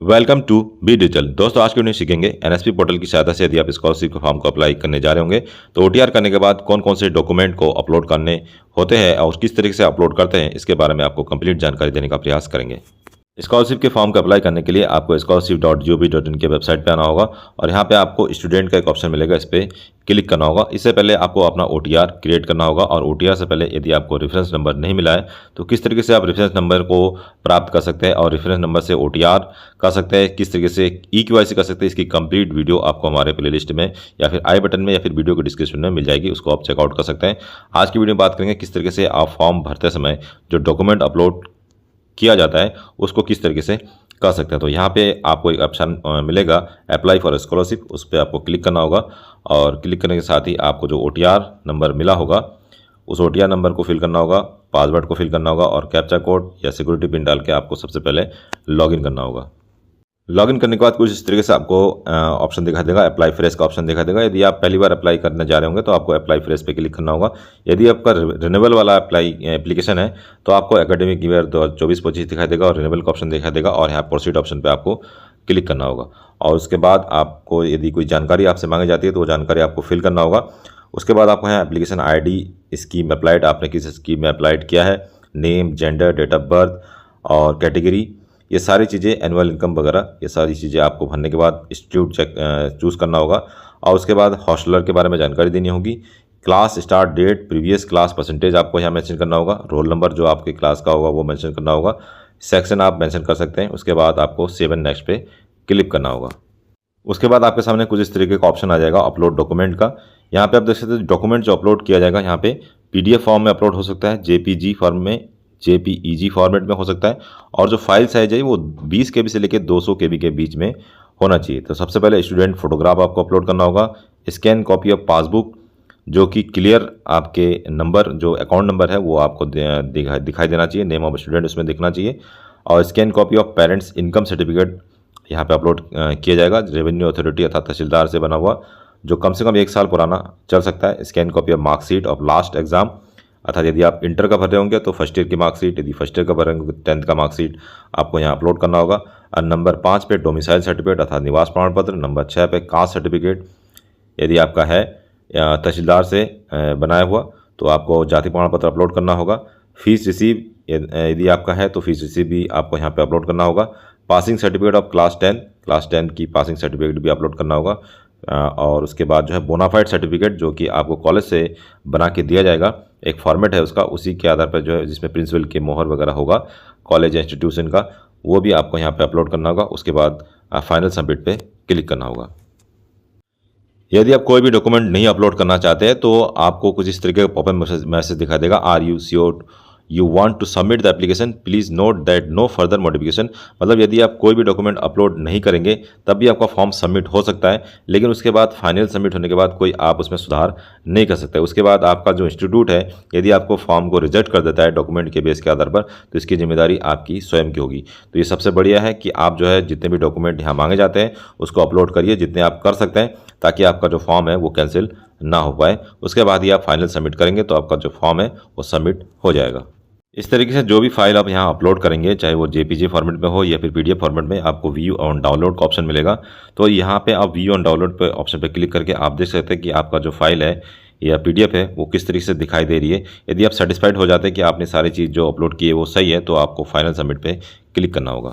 Welcome to be digital. दोस्तों, आज की वीडियो सीखेंगे एनएसपी पोर्टल की सहायता से यदि आप स्कॉलरशिप के फॉर्म को अप्लाई करने जा रहे होंगे तो ओटीआर करने के बाद कौन कौन से डॉक्यूमेंट को अपलोड करने होते हैं और किस तरीके से अपलोड करते हैं, इसके बारे में आपको कंप्लीट जानकारी देने का प्रयास करेंगे। स्कॉलरशिप के फॉर्म को अप्लाई करने के लिए आपको scholarship.gov.in के वेबसाइट पे आना होगा और यहाँ पे आपको स्टूडेंट का एक ऑप्शन मिलेगा, इस पर क्लिक करना होगा। इससे पहले आपको अपना ओटीआर क्रिएट करना होगा और ओटीआर से पहले यदि आपको रेफरेंस नंबर नहीं मिला है तो किस तरीके से आप रेफरेंस नंबर को प्राप्त कर सकते हैं और रेफरेंस नंबर से ओटीआर कर सकते हैं, किस तरीके से ई-केवाईसी कर सकते हैं, इसकी कंप्लीट वीडियो आपको हमारे प्लेलिस्ट में या फिर आई बटन में या फिर वीडियो के डिस्क्रिप्शन में मिल जाएगी, उसको आप चेकआउट कर सकते हैं। आज की वीडियो में बात करेंगे किस तरीके से आप फॉर्म भरते समय जो डॉक्यूमेंट अपलोड किया जाता है उसको किस तरीके से कर सकते हैं। तो यहाँ पे आपको एक ऑप्शन मिलेगा अप्लाई फॉर स्कॉलरशिप, उस पर आपको क्लिक करना होगा और क्लिक करने के साथ ही आपको जो ओटीआर नंबर मिला होगा उस ओटीआर नंबर को फिल करना होगा, पासवर्ड को फिल करना होगा और कैप्चा कोड या सिक्योरिटी पिन डाल के आपको सबसे पहले लॉगिन करना होगा। लॉगिन करने के बाद कुछ इस तरीके से आपको ऑप्शन दिखा देगा, अप्लाई फ्रेश का ऑप्शन दिखा देगा। यदि आप पहली बार अप्लाई करने जा रहे होंगे तो आपको अप्लाई फ्रेश पे क्लिक करना होगा। यदि आपका रिन्यूअल वाला एप्लीकेशन है तो आपको एकेडमिक ईयर 2024-25 दिखाई देगा और रिन्यूअल का ऑप्शन दिखाई देगा और यहाँ प्रोसीड ऑप्शन पर आपको क्लिक करना होगा। और उसके बाद आपको यदि कोई जानकारी आपसे मांगी जाती है तो वो जानकारी आपको फिल करना होगा। उसके बाद आपको यहाँ एप्लीकेशन ID, स्कीम अप्लाइड, आपने किस स्कीम में अप्लाइड किया है, name, gender, date of birth और कैटेगरी, ये सारी चीज़ें, एनुअल इनकम वगैरह, ये सारी चीज़ें आपको भरने के बाद इंस्टीट्यूट चूज़ करना होगा। और उसके बाद हॉस्टलर के बारे में जानकारी देनी होगी, class start date, previous class percentage आपको यहाँ मेंशन करना होगा, रोल नंबर जो आपके क्लास का होगा वो मेंशन करना होगा, सेक्शन आप मेंशन कर सकते हैं। उसके बाद आपको सेव एंड नेक्स्ट पे क्लिक करना होगा। उसके बाद आपके सामने कुछ इस तरीके का ऑप्शन आ जाएगा अपलोड डॉक्यूमेंट का। यहाँ पे आप देख सकते हैं डॉक्यूमेंट जो अपलोड किया जाएगा यहाँ पे PDF फॉर्म में अपलोड हो सकता है, JPG फॉर्म में, JPEG फॉर्मेट में हो सकता है और जो फाइल साइज है वो 20 KB से लेकर 200 KB के बीच में होना चाहिए। तो सबसे पहले स्टूडेंट फोटोग्राफ आपको अपलोड करना होगा, स्कैन कॉपी ऑफ पासबुक जो कि क्लियर आपके नंबर जो अकाउंट नंबर है वो आपको दिखाई देना चाहिए, नेम ऑफ स्टूडेंट उसमें दिखना चाहिए, और scan copy of parents income certificate यहाँ पे अपलोड किया जाएगा, रेवेन्यू अथॉरिटी अर्थात तहसीलदार से बना हुआ जो कम से कम 1 साल पुराना चल सकता है। Scan copy of marksheet of last exam, अर्थात यदि आप इंटर का भर रहे होंगे तो फर्स्ट ईयर की मार्कशीट, यदि फर्स्ट ईयर का भर रहे होंगे 10th का मार्कशीट आपको यहाँ अपलोड करना होगा। और नंबर 5 पे डोमिसाइल सर्टिफिकेट अर्थात निवास प्रमाण पत्र, नंबर 6 पे कास्ट सर्टिफिकेट यदि आपका है तहसीलदार से बनाया हुआ तो आपको जाति प्रमाण पत्र अपलोड करना होगा। फीस रिसीव यदि आपका है तो फीस रिसीव भी आपको यहाँ पे अपलोड करना होगा। पासिंग सर्टिफिकेट ऑफ क्लास 10 की पासिंग सर्टिफिकेट भी अपलोड करना होगा। और उसके बाद जो है बोनाफाइड सर्टिफिकेट जो कि आपको कॉलेज से बना के दिया जाएगा, एक फॉर्मेट है उसका, उसी के आधार पर जो है जिसमें प्रिंसिपल की मोहर वगैरह होगा कॉलेज या इंस्टीट्यूशन का, वो भी आपको यहाँ पे अपलोड करना होगा। उसके बाद फाइनल सबमिट पे क्लिक करना होगा। यदि आप कोई भी डॉक्यूमेंट नहीं अपलोड करना चाहते हैं तो आपको कुछ इस तरीके का पॉपअप मैसेज दिखाई देगा, are you sure you want to submit the application, please note that no further modification. मतलब यदि आप कोई भी डॉक्यूमेंट अपलोड नहीं करेंगे तब भी आपका फॉर्म सबमिट हो सकता है, लेकिन उसके बाद फाइनल सबमिट होने के बाद कोई आप उसमें सुधार नहीं कर सकते। उसके बाद आपका जो इंस्टीट्यूट है यदि आपको फॉर्म को रिजेक्ट कर देता है डॉक्यूमेंट के बेस के आधार पर तो इसकी जिम्मेदारी आपकी स्वयं की होगी। तो ये सबसे बढ़िया है कि आप जो है जितने भी डॉक्यूमेंट यहाँ मांगे जाते हैं उसको अपलोड करिए जितने आप कर सकते हैं, ताकि आपका जो फॉर्म है वो कैंसिल ना हो पाए। उसके बाद ही आप फाइनल सबमिट करेंगे तो आपका जो फॉर्म है वो सबमिट हो जाएगा। इस तरीके से जो भी फाइल आप यहाँ अपलोड करेंगे, चाहे वो JPG फॉर्मेट में हो या फिर PDF फॉर्मेट में, आपको व्यू ऑन डाउनलोड का ऑप्शन मिलेगा। तो यहाँ पे आप व्यू ऑन डाउनलोड पे ऑप्शन पे क्लिक करके आप देख सकते हैं कि आपका जो फाइल है या PDF है वो किस तरीके से दिखाई दे रही है। यदि आप सेटिस्फाइड हो जाते हैं कि आपने सारी चीज़ जो अपलोड की है वो सही है तो आपको फाइनल सबमिट पे क्लिक करना होगा।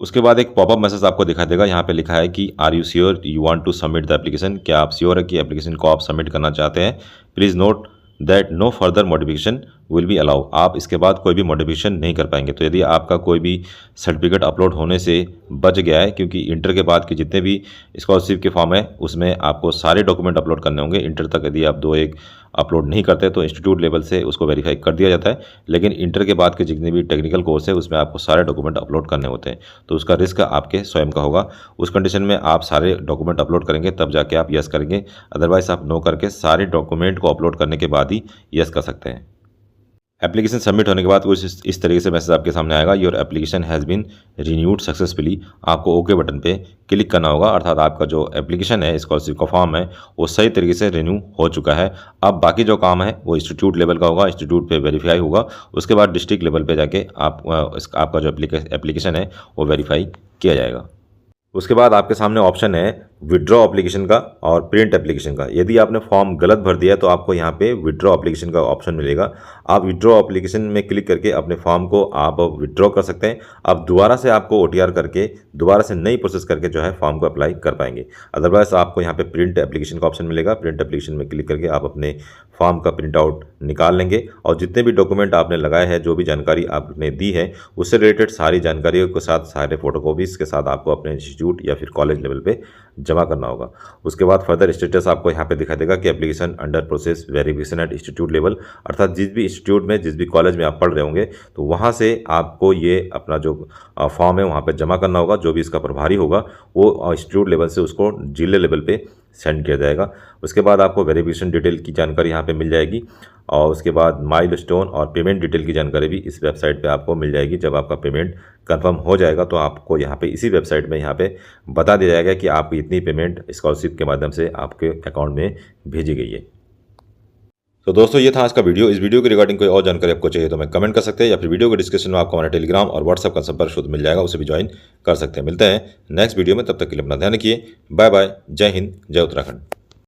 उसके बाद एक पॉपअप मैसेज आपको दिखाई देगा, यहाँ पे लिखा है कि are you sure you want to submit the application, क्या आप श्योर है कि एप्लीकेशन को आप सबमिट करना चाहते हैं, please note that no further modification will be allow. आप इसके बाद कोई भी मॉडिफिकेशन नहीं कर पाएंगे। तो यदि आपका कोई भी सर्टिफिकेट अपलोड होने से बच गया है, क्योंकि इंटर के बाद के जितने भी स्कॉलरशिप के फॉर्म है उसमें आपको सारे डॉक्यूमेंट अपलोड करने होंगे। इंटर तक यदि आप 2-1 अपलोड नहीं करते तो इंस्टीट्यूट लेवल से उसको वेरीफाई कर दिया जाता है, लेकिन इंटर के बाद के जितने भी टेक्निकल कोर्स है उसमें आपको सारे डॉक्यूमेंट अपलोड करने होते हैं, तो उसका रिस्क आपके स्वयं का होगा। उस कंडीशन में आप सारे डॉक्यूमेंट अपलोड करेंगे तब जाके आप यस करेंगे, अदरवाइज आप नो करके सारे डॉक्यूमेंट को अपलोड करने के बाद ही यस कर सकते हैं। एप्लीकेशन सबमिट होने के बाद कुछ इस तरीके से मैसेज आपके सामने आएगा, your application has been renewed successfully. आपको ओके बटन पे क्लिक करना होगा, अर्थात आपका जो एप्लीकेशन है स्कॉलरशिप का फॉर्म है वो सही तरीके से रिन्यू हो चुका है। अब बाकी जो काम है वो इंस्टीट्यूट लेवल का होगा, इंस्टीट्यूट पे वेरीफाई होगा, उसके बाद डिस्ट्रिक्ट लेवल पे जाके आपका जो एप्लीकेशन है वो वेरीफाई किया जाएगा। उसके बाद आपके सामने ऑप्शन है विड्रॉ एप्लीकेशन का और प्रिंट एप्लीकेशन का। यदि आपने फॉर्म गलत भर दिया तो आपको यहाँ पे विड्रॉ एप्लीकेशन का ऑप्शन मिलेगा। आप विड्रॉ एप्लीकेशन में क्लिक करके अपने फॉर्म को आप विड्रॉ कर सकते हैं। आप दोबारा से आपको ओटीआर करके दोबारा से नई प्रोसेस करके जो है फॉर्म को अप्लाई कर पाएंगे। अदरवाइज आपको यहाँ पे प्रिंट एप्लीकेशन का ऑप्शन मिलेगा। प्रिंट एप्लीकेशन में क्लिक करके आप अपने फॉर्म का प्रिंट आउट निकाल लेंगे और जितने भी डॉक्यूमेंट आपने लगाए हैं, जो भी जानकारी आपने दी है, उससे रिलेटेड सारी जानकारियों के साथ सारे फोटोकॉपीज़ के साथ आपको अपने इंस्टीट्यूट या फिर कॉलेज लेवल पे जमा करना होगा। उसके बाद फर्दर स्टेटस आपको यहाँ पे दिखा देगा कि application under process verification eight institute level, अर्थात जिस भी इंस्टीट्यूट में जिस भी कॉलेज में आप पढ़ रहे होंगे तो वहाँ से आपको ये अपना जो फॉर्म है वहाँ पे जमा करना होगा। जो भी इसका प्रभारी होगा वो इंस्टीट्यूट लेवल से उसको जिले लेवल पे सेंड किया जाएगा। उसके बाद आपको वेरिफिकेशन डिटेल की जानकारी यहाँ पे मिल जाएगी और उसके बाद माइलस्टोन और पेमेंट डिटेल की जानकारी भी इस वेबसाइट पे आपको मिल जाएगी। जब आपका पेमेंट कंफर्म हो जाएगा तो आपको यहाँ पे इसी वेबसाइट में यहाँ पे बता दिया जाएगा कि आपकी इतनी पेमेंट स्कॉलरशिप के माध्यम से आपके अकाउंट में भेजी गई है। तो दोस्तों ये था आज का वीडियो। इस वीडियो के रिगार्डिंग कोई और जानकारी आपको चाहिए तो मैं कमेंट कर सकते हैं या फिर वीडियो के डिस्क्रिप्शन में आपको हमारा टेलीग्राम और व्हाट्सएप का संपर्क शुद्ध मिल जाएगा, उसे भी ज्वाइन कर सकते हैं। मिलते हैं नेक्स्ट वीडियो में, तब तक के लिए अपना ध्यान रखिए। Bye bye. जय हिंद, जय उत्तराखंड।